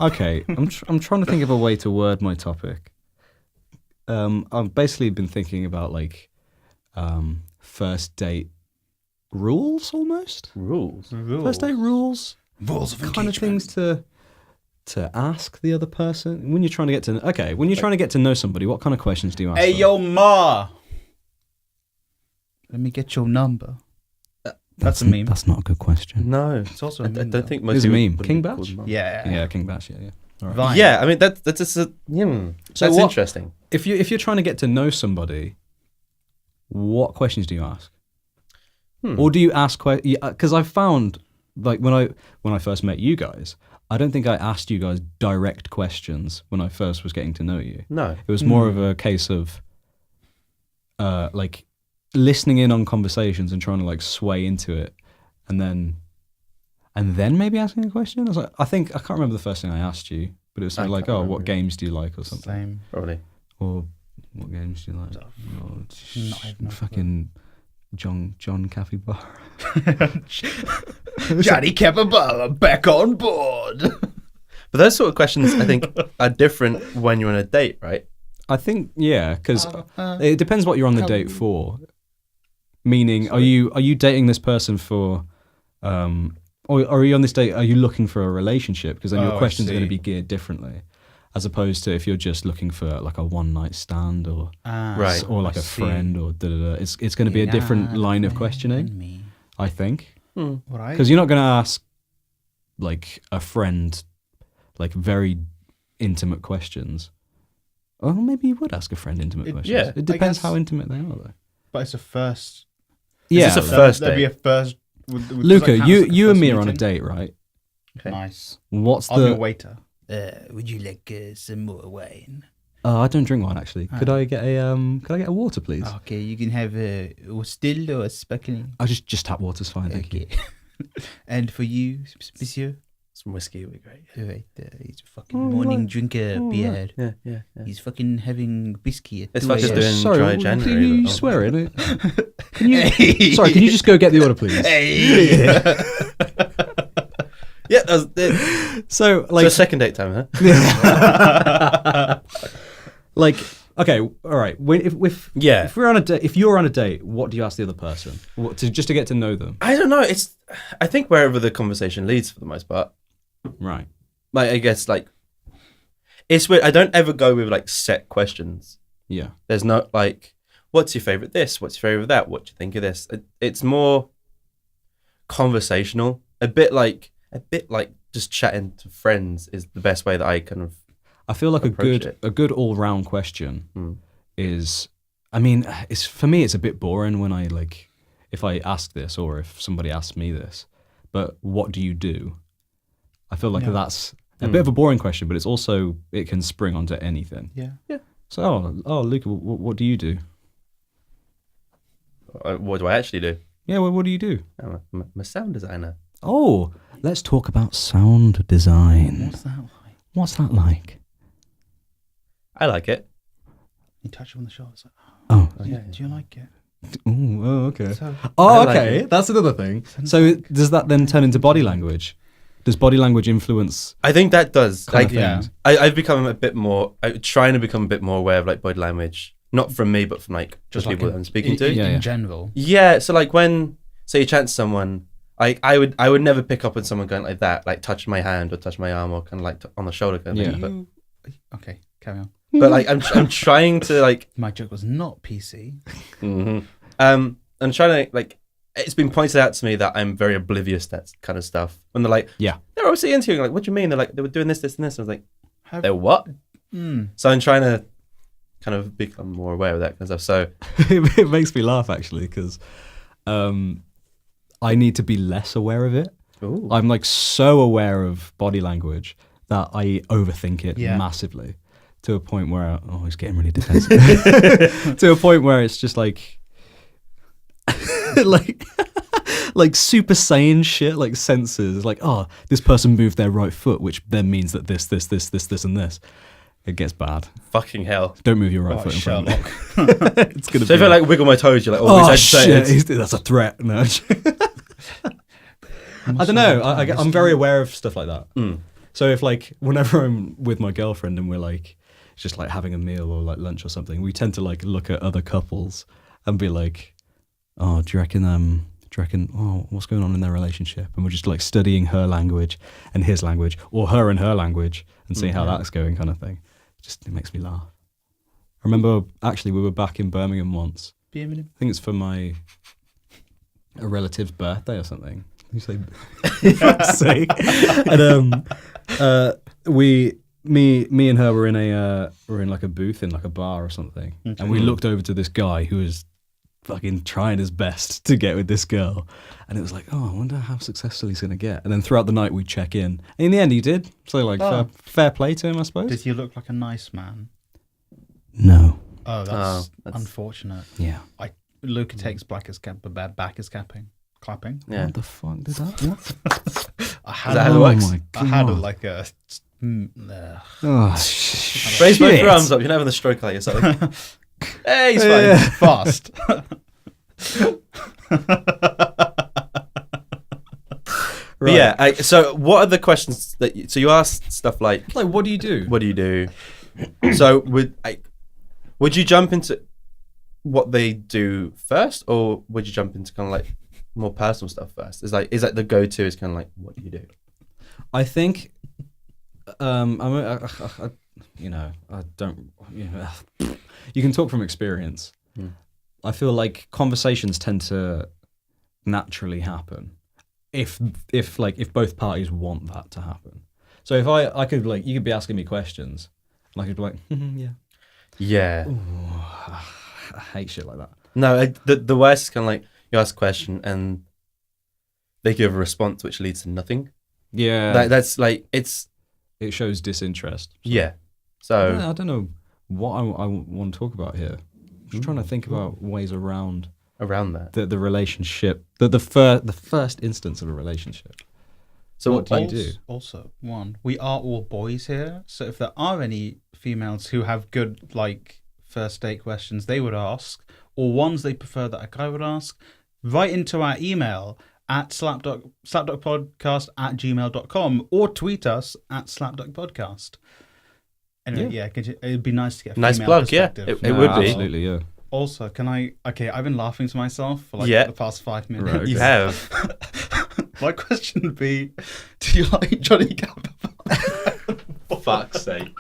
Okay, I'm trying to think of a way to word my topic. I've basically been thinking about like first date rules almost. Rules. First date rules. Rules of kind of things to ask the other person when you're trying to get to. Okay, when you're trying to get to know somebody, what kind of questions do you ask? Hey, them? yo, ma. Let me get your number. That's a meme. That's not a good question. No, It's also a meme. I don't think most It's a people meme. would King be called Batch? mum. Yeah. Yeah, King Bash. Yeah. All right. Vine. Yeah, I mean that's just a So that's what- interesting. If you're trying to get to know somebody, what questions do you ask? Or do you ask because I've found like when I first met you guys, I don't think I asked you guys direct questions when I first was getting to know you. No. It was more of a case of like listening in on conversations and trying to like sway into it, and then maybe asking a question. I was like, I can't remember the first thing I asked you, but it was something I like, can't oh, remember. what games do you like or something, Same. Probably. or what games do you like? I have no Fucking John Kapahal. Johnny Kapahal Back on board. But those sort of questions, I think, are different when you're on a date, right? I think because it depends what you're on the date for. Meaning, are you dating this person for, or are you on this date? Are you looking for a relationship? Because then your questions are going to be geared differently, as opposed to if you're just looking for like a one night stand or Right. or like a friend or da-da-da. It's going to be a different line of questioning, I think, because you're not going to ask like a friend like very intimate questions. Or maybe you would ask a friend intimate questions. yeah, It depends guess- how intimate they are, though. But it's a first. Is this a first That'd be date? a first. Luca, you and me are on a date, right? Okay. Nice. What's I'll be a the? waiter. Would you like some more wine? I don't drink wine actually. Could I get a water, please? Okay, you can have a still or a sparkling. I just tap water's fine, thank you. And for you, monsieur? Some whiskey would be great. Right, he's a fucking morning drinker beer. Yeah. He's fucking having whiskey at It's 2 like just a.m. doing Sorry, dry January. you but- swearing? Can you? Sorry, can you just go get the order, please? Hey! Yeah, that was it. So So like, second date time, huh? like, okay, all right. If we're on a date, if you're on a date, what do you ask the other person? Just to get to know them, I don't know. I think wherever the conversation leads for the most part. right? Like, I guess, like, it's weird. I don't ever go with, like, set questions. Yeah. There's no, like, what's your favorite this? What's your favorite that? What do you think of this? It's more conversational. A bit like just chatting to friends is the best way that I kind of I feel like approach it. a good all round question is, I mean, for me it's a bit boring when I like if I ask this or if somebody asks me this, but what do you do? I feel like that's a bit of a boring question, but it can spring onto anything. Yeah. So, Luca, what do you do? What do I actually do? Yeah, well, what do you do? I'm a sound designer. Oh, let's talk about sound design. What's that like? What's that like? I like it. You touch him on the shoulder. It's like, Oh, do you like it? ooh, oh, okay. So, Oh, I like okay. it. That's another thing. So does that then turn into body language? Does body language influence I think that does. kind Like, of yeah. things? I've become a bit more. I'm trying to become a bit more aware of like body language, not from me, but from like just like people that I'm speaking to. Yeah, in yeah. general. Yeah, so like when say you chat to someone, I would never pick up on someone going like that, like touch my hand or touch my arm or kind of like on the shoulder kind of Yeah. thing. Okay, carry on. But like I'm trying to like My joke was not PC. I'm trying to like it's been pointed out to me that I'm very oblivious to that kind of stuff. When they're like, Yeah. they're obviously into you. Like, what do you mean? They're like they were doing this, and this. I was like, Have- they're what? Mm. So I'm trying to kind of become more aware of that kind of stuff. So It makes me laugh actually because I need to be less aware of it. ooh. I'm like so aware of body language that I overthink it Yeah. massively to a point where it's getting really defensive. To a point where it's just like like Super Saiyan shit, like senses, like this person moved their right foot, which then means that this, and this. It gets bad. Fucking hell. Don't move your right foot in front of me. Sherlock. It's gonna So be if I like wiggle my toes, you're like, oh, he's shit, agitated. that's a threat. No. I don't know. I'm very aware of stuff like that. So if like whenever I'm with my girlfriend and we're like just like having a meal or like lunch or something, we tend to like look at other couples and be like, oh, do you reckon, oh, what's going on in their relationship? And we're just like studying her language and his language, or her and her language, and seeing how that's going, kind of thing. It makes me laugh. I remember actually we were back in Birmingham once. I think it's for a relative's birthday or something. You say, for fuck's sake. And me and her were in like a booth in like a bar or something, and we looked over to this guy who was fucking trying his best to get with this girl, and it was like, oh, I wonder how successful he's gonna get. And then throughout the night we check in, and in the end he did. So like fair play to him, I suppose. Did he look like a nice man? No. Oh, that's unfortunate. Yeah. Luca takes back his clapping. Yeah. What the fuck did that? What? I Is that how it works? my I had God. like a. Oh, Raise both shit. your arms up. You're not having a stroke like yourself. Hey, he's fine. Yeah. Fast. But yeah, so what are the questions that so you asked stuff like what do you do? what do you do? So would you jump into what they do first, or would you jump into kind of like more personal stuff first? Is that the go-to? Is kind of like, what do you do? I think, I don't, you can talk from experience. I feel like conversations tend to naturally happen if both parties want that to happen. So if I could like, you could be asking me questions, and I could be like, yeah. Yeah. Ooh, I hate shit like that. No, the worst is kind of like you ask a question and they give a response which leads to nothing. Yeah. That's like it shows disinterest. Yeah. So I don't know what I want to talk about here. I'm just trying to think about ways around that. the relationship, the first instance of a relationship. So what do you do? Also, we are all boys here, so if there are any females who have good like first date questions they would ask, or ones they prefer that a guy would ask, write into our email at slapduckpodcast@gmail.com, or tweet us at slapduckpodcast. Anyway, it'd be nice to get a nice female plug. Yeah, perspective. it would be. Absolutely, yeah. Also, I've been laughing to myself for like the past 5 minutes. Right, okay. You have. My question would be, do you like Johnny Kapahal? For fuck's sake.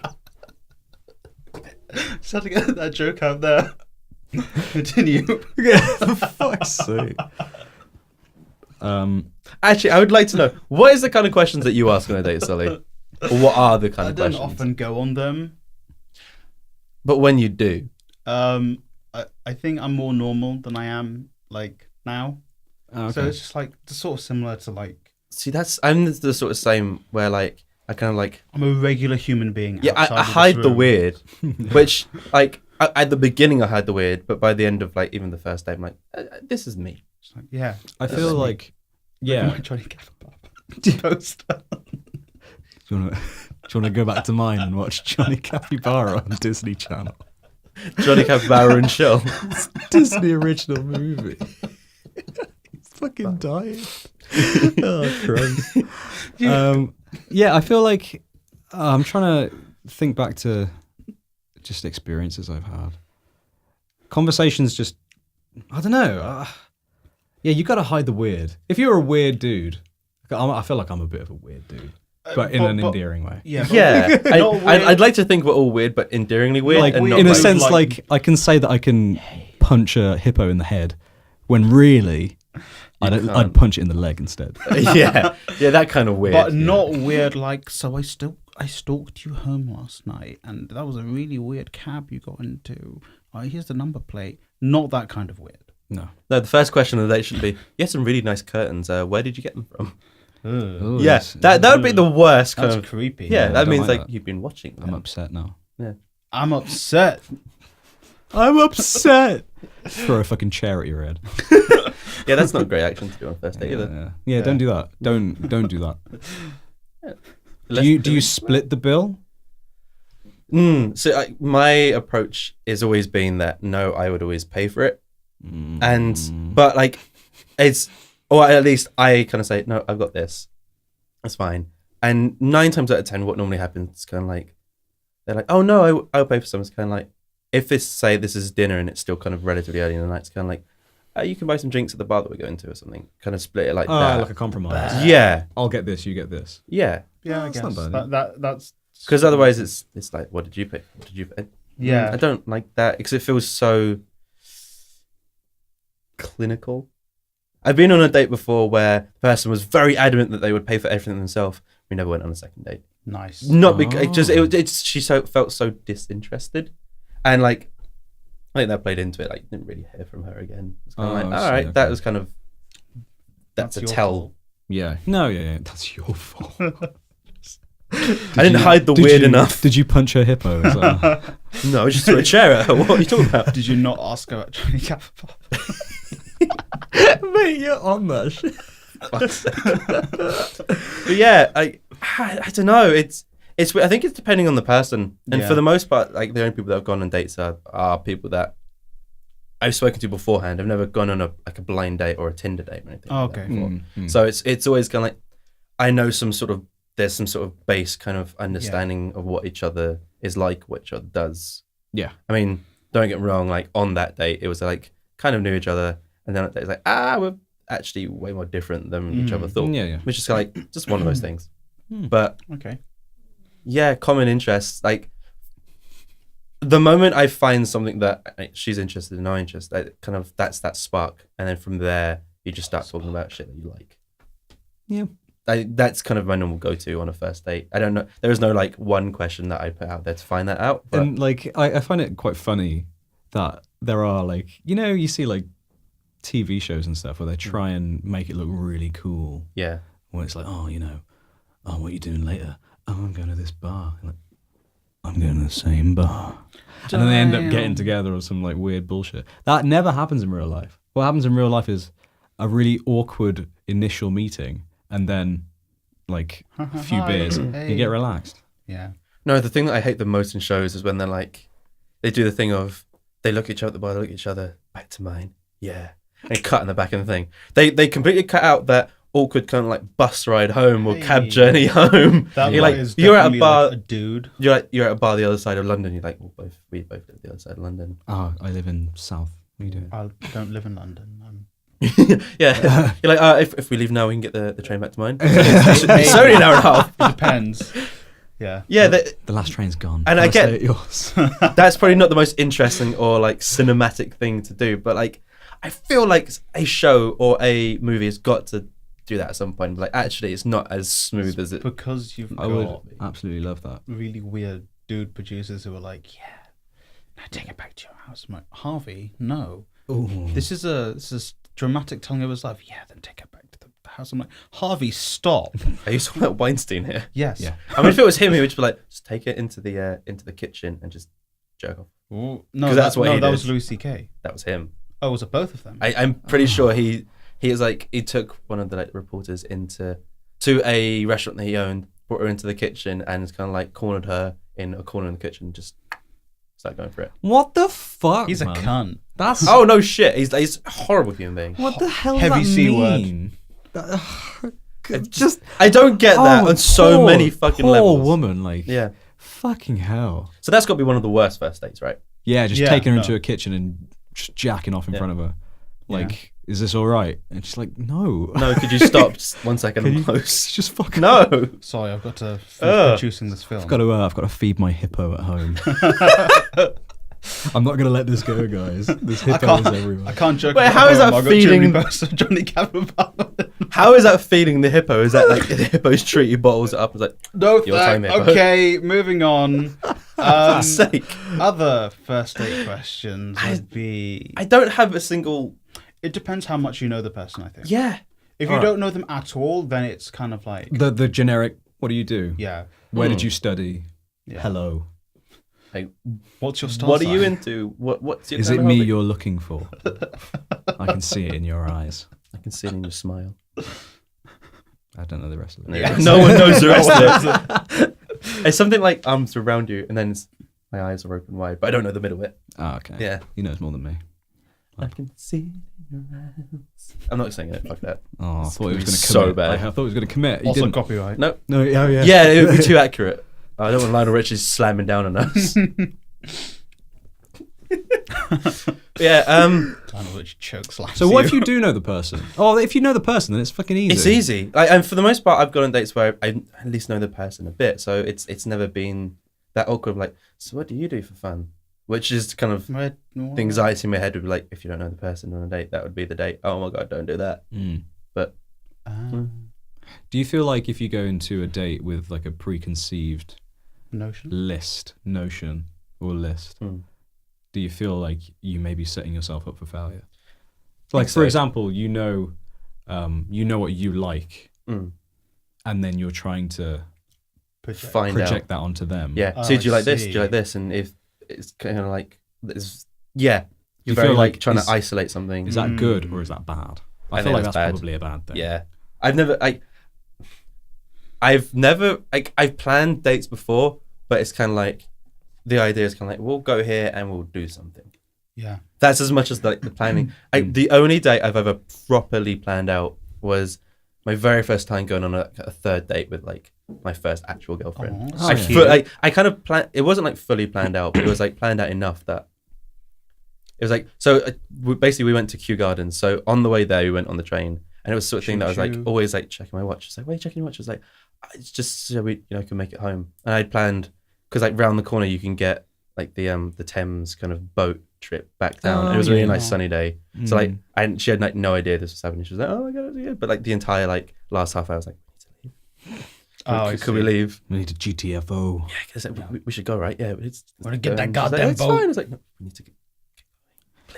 Just had to get that joke out there. Continue. For fuck's sake. Actually, I would like to know, what is the kind of questions that you ask on a date, Sully? Or what are the kind of I questions? don't often go on them. But when you do. I think I'm more normal than I am like now. Okay. So it's just like sort of similar to like. See, I'm the sort of same where like I kind of like. I'm a regular human being. Yeah, I hide the weird, which like at the beginning I hide the weird, but by the end of like even the first day I'm like, this is me. Like, yeah, I feel like, my Johnny Kapahal poster. Do you want to go back to mine and watch Johnny Kapahal on Disney Channel? Johnny Kapahal and Shell. Disney original movie. He's fucking dying. Oh Christ. Yeah, I feel like I'm trying to think back to just experiences I've had. Conversations just, I don't know. Yeah, you got to hide the weird. If you're a weird dude, I feel like I'm a bit of a weird dude. But in an endearing way. Yeah. I'd like to think we're all weird, but endearingly weird. Like, and not in a like, sense, like I can say that I can punch a hippo in the head, when really I'd punch it in the leg instead. yeah, that kind of weird. But not weird like, so I stalked you home last night, and that was a really weird cab you got into. Here's the number plate. Not that kind of weird. No, the first question of the date should be, you had some really nice curtains. Where did you get them from? Ooh, yes, that would be the worst kind That's of creepy. Yeah, that means like that. you've been watching them. I'm upset now. Yeah, I'm upset. I'm upset. Throw a fucking chair at your head. Yeah, that's not a great action to do on a first date either. Yeah, don't do that. Don't do that. Yeah. Do you split the bill? So my approach is always been that no, I would always pay for it, but like it's, or at least I kind of say no, I've got this, that's fine. And 9 times out of 10, what normally happens is kind of like, they're like, oh no, I'll pay for some. It's kind of like, if this is dinner and it's still kind of relatively early in the night, it's kind of like, you can buy some drinks at the bar that we're going to or something. Kind of split it like that. Like a compromise. Yeah. I'll get this, you get this. Yeah. Yeah, I that's guess. not bad. That's... Because otherwise it's like, what did you pay? What did you pay? Yeah. I don't like that because it feels so clinical. I've been on a date before where the person was very adamant that they would pay for everything themselves. We never went on a second date. Nice. Not because she felt so disinterested, and like I think that played into it. Like didn't really hear from her again. It's kind of like, all right, that was kind of that's a tell. Fault. Yeah. No, yeah, that's your fault. I didn't hide the weird enough. Did you punch her hippo? No, I just threw a chair at her. What are you talking about? Did you not ask her about Johnny Kapahal? Mate, you're on that shit. But yeah, I don't know. It's I think it's depending on the person, and for the most part, like the only people that have gone on dates are people that I've spoken to beforehand. I've never gone on a blind date or a Tinder date or anything. Okay. Like that So it's always kind of like I know there's some sort of base kind of understanding of what each other is like, what each other does. Yeah. I mean, don't get me wrong. Like on that date, it was like kind of knew each other, and then it's like we're actually way more different than each other thought. Yeah. Which is like just one of those things. But Okay. yeah, common interests. Like the moment I find something that she's interested in, I'm interested, kind of that's that spark, and then from there you just start talking about shit that you like. Yeah. That's kind of my normal go-to on a first date. I don't know. There is no like one question that I put out there to find that out. But And like, I find it quite funny that there are like, you see like TV shows and stuff where they try and make it look really cool. yeah, When it's like, what are you doing later? Oh, I'm going to this bar. Like, I'm going to the same bar. And then they end up getting together or some like weird bullshit. That never happens in real life. What happens in real life is a really awkward initial meeting and then like a few beers and you get relaxed. Yeah. no. The thing that I hate the most in shows is when they're like, they do the thing of they look at each other at the bar, they look at each other, back to mine, yeah, and cut in the back of the thing. They completely cut out that awkward kind of like bus ride home or cab journey home. That You're like, is you're at a definitely bar, like a dude. you're at a bar the other side of London. You're like, we both live the other side of London. Oh, I live in South. What are you doing? I don't live in London. Yeah, you're like, if we leave now, we can get the train back to mine. It's only an hour and a half. It depends. Yeah. Yeah, The last train's gone. And Can I get- stay at yours. that's probably not the most interesting or like cinematic thing to do, but like I feel like a show or a movie has got to do that at some point. Like actually, it's not as smooth as it. Because you've I would got absolutely love that. really weird dude producers who are like, yeah, now take it back to your house. I'm like, Harvey, no. This is a dramatic telling of his life. Yeah, then take it back to the house. I'm like, Harvey, stop. Are you talking about Weinstein here? Yes. Yeah. I mean, if it was him, he would just be like, just take it into the kitchen and just jerk off. Ooh, 'Cause that's what he that did. was Louis C.K. That was him. Oh, was it both of them? I'm pretty sure he is like he took one of the like reporters to a restaurant that he owned, brought her into the kitchen, and kind of like cornered her in a corner in the kitchen, just started going for it. What the fuck? He's man? a cunt. That's Oh no, shit! He's a horrible human being. what the hell Heavy does that C word. mean? Just I don't get that on so poor- many fucking poor levels. woman, like Yeah. fucking hell. So that's got to be one of the worst first dates, right? Yeah, just Yeah, taking her no. into a kitchen and just jacking off in Yeah. front of her. Like, is this all right? And she's like, no. No, could you stop just 1 second Can and you- post? Just fucking No. Sorry, I've got to finish Ugh. producing this film. I've got to feed my hippo at home. I'm not gonna let this go, guys. This hippo is everywhere. I can't joke. Wait, about how is home. that I've got feeding- Jimmy Burst of Johnny Kapahal. How is that feeding the hippo? Is that like the hippo's treat? He bottles it up and is like, No, Your time, hippo. okay, moving on. for fuck's sake. Other first date questions would be. I don't have a single. It depends how much you know the person. I think. Yeah. If you Alright. don't know them at all, then it's kind of like The generic. What do you do? yeah. Where did you study? Yeah. Hello. Like, What's your star what are you sign? into? What's your Is kind it of me hobby? you're looking for? I can see it in your eyes. I can see it in your smile. I don't know the rest of it. Yeah. No one knows the rest of it. It's something like arms around you, and then my eyes are open wide, but I don't know the middle bit. Oh, okay. Yeah. He knows more than me. I can see it in your eyes. I'm not singing it. Fuck that. Oh, I thought he was going to commit. So bad. I thought he was going to commit. He Also didn't. copyright. No. No, oh, yeah. Yeah, it would be too accurate. I don't want Lionel Richie slamming down on us. Yeah. Lionel Richie choke slams So what you. if you do know the person? Oh, if you know the person, then it's fucking easy. It's easy. And for the most part, I've gone on dates where I at least know the person a bit. So it's never been that awkward. Like, so what do you do for fun? Which is kind of the anxiety in my head would be like, if you don't know the person on a date, that would be the date. Oh my God, don't do that. But do you feel like if you go into a date with like a preconceived notion or list, do you feel like you may be setting yourself up for failure? Like, for example, you know what you like, and then you're trying to project that onto them. Yeah. So do you like this? Do you like this? And if it's kind of like, you're very feel like trying to isolate something. Is that good or is that bad? I feel like that's probably a bad thing. Yeah. I've planned dates before, but it's kind of like, the idea is kind of like, we'll go here and we'll do something. Yeah. That's as much as like the planning. The only date I've ever properly planned out was my very first time going on a third date with like my first actual girlfriend. I kind of planned, it wasn't like fully planned out, but it was like planned out enough that it was like, so basically we went to Kew Gardens. So on the way there, we went on the train, and it was sort of thing that I was like always like checking my watch. It's like, why are you checking your watch? It's like, it's just so we can make it home. And I'd planned, because like round the corner you can get like the Thames kind of boat trip back down. And it was a really nice sunny day. So like, she had like no idea this was happening. She was like, oh my God, yeah. But like the entire like last half hour, I was like, we need to leave. Could we leave? We need a GTFO. Yeah, because we should go, right? Yeah, Want to get that goddamn like, boat? Fine. I was like, no, we need to get.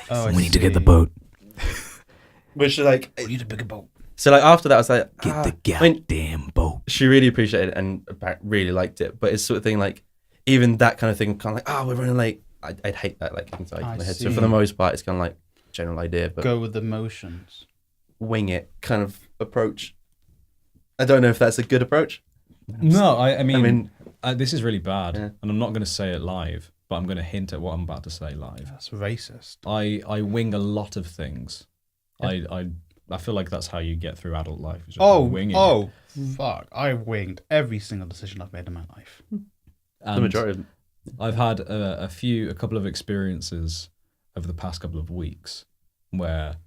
We need to get the boat. Which like, We need a bigger boat. so like after that, I was like, Get the goddamn boat. She really appreciated it and really liked it. But it's sort of thing like, even that kind of thing, kind of like, we're running late. I'd hate that like inside my head. So for the most part, it's kind of like general idea, but go with the motions, wing it kind of approach. I don't know if that's a good approach. No, I mean this is really bad, and I'm not going to say it live, but I'm going to hint at what I'm about to say live. That's racist. I wing a lot of things. Yeah. I feel like that's how you get through adult life. Is just winging it. Fuck! I winged every single decision I've made in my life. And the majority of them. I've had a couple of experiences over the past couple of weeks where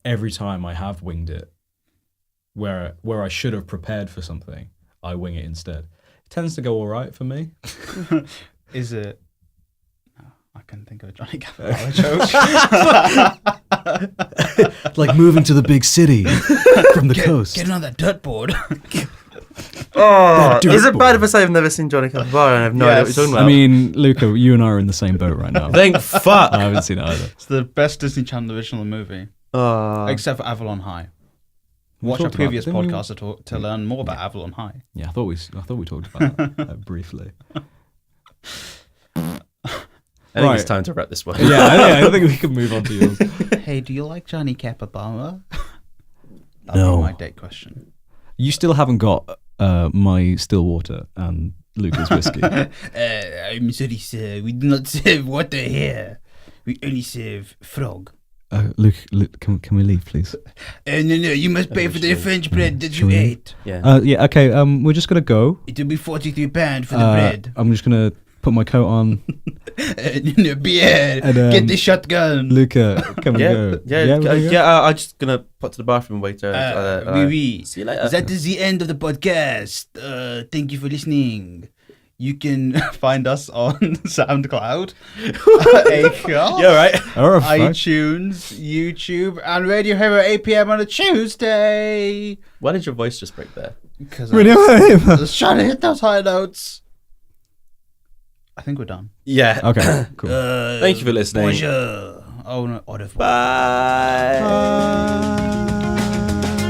every time I have winged it, where I should have prepared for something, I wing it instead. It tends to go all right for me. Is it? No, I couldn't think of a Johnny Kapahal joke. Like moving to the big city from the coast. Getting on that dirt board. Is it bad if I say I've never seen Johnny Kapahal and I have no idea what you're talking about? I mean, Luca, you and I are in the same boat right now. Thank fuck. I haven't seen it either. It's the best Disney Channel original movie, except for Avalon High. Watch our previous podcast to learn more about Avalon High. Yeah, I thought we talked about that briefly. I think it's time to wrap this one. Yeah, I think we can move on to yours. Hey, do you like Johnny Kapahal? No. Be my date question. You still haven't got my still water and Luca's whiskey. I'm sorry, sir. We do not serve water here. We only serve frog. Luke, can we leave, please? No, you must pay for the French bread that you ate. Yeah. Yeah. Okay. We're just gonna go. It will be £43 for the bread. I'm just gonna put my coat on. Beer. And, Get the shotgun. Luca, can we go? I'm just gonna put to the bathroom waiter. Oui. See you later. That is the end of the podcast. Thank you for listening. You can find us on SoundCloud, Acast, Yeah, right. iTunes, YouTube, and Radio Hero 8 p.m. on a Tuesday. Why did your voice just break there? Because I was trying to hit those high notes. I think we're done. Yeah. Okay. Cool. Thank you for listening. Bonjour. Oh no, au revoir. Bye.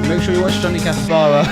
Make sure you watch Johnny Kapahal.